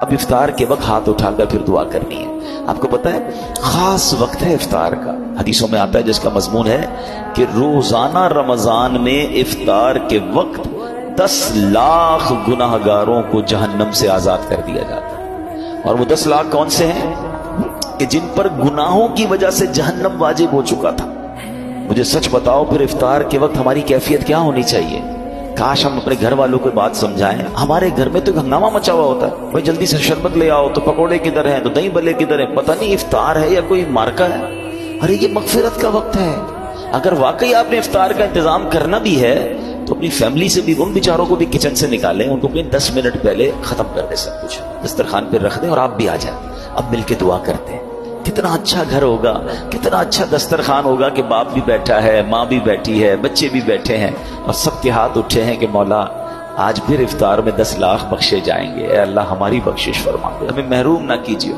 اب افطار کے وقت ہاتھ اٹھا کر پھر دعا کرنی ہے۔ آپ کو پتا ہے خاص وقت ہے افطار کا، حدیثوں میں آتا ہے جس کا مضمون ہے کہ روزانہ رمضان میں افطار کے وقت 10 لاکھ گناہ گاروں کو جہنم سے آزاد کر دیا جاتا ہے۔ اور وہ 10 لاکھ کون سے ہیں؟ کہ جن پر گناہوں کی وجہ سے جہنم واجب ہو چکا تھا۔ مجھے سچ بتاؤ پھر افطار کے وقت ہماری کیفیت کیا ہونی چاہیے؟ کاش ہم اپنے گھر والوں کو بات سمجھائیں۔ ہمارے گھر میں تو ہنگامہ مچا ہوا ہوتا ہے، بھائی جلدی سے شربت لے آؤ، تو پکوڑے کدھر ہیں، تو دہی بلے کدھر ہیں، پتہ نہیں افطار ہے یا کوئی مارکا ہے۔ ارے یہ مغفرت کا وقت ہے۔ اگر واقعی آپ نے افطار کا انتظام کرنا بھی ہے تو اپنی فیملی سے بھی، ان بیچاروں کو بھی کچن سے نکالیں، ان کو 10 منٹ پہلے ختم کر دیں، سب کچھ دسترخوان پہ رکھ دیں اور آپ بھی آ جائیں، اب مل کے دعا کرتے ہیں۔ کتنا اچھا گھر ہوگا، کتنا اچھا دسترخوان ہوگا کہ باپ بھی بیٹھا ہے، ماں بھی بیٹھی ہے، بچے بھی بیٹھے ہیں اور سب کے ہاتھ اٹھے ہیں کہ مولا آج پھر افطار میں 10 لاکھ بخشے جائیں گے، اے اللہ ہماری بخشش فرما دے، ہمیں محروم نہ کیجیے۔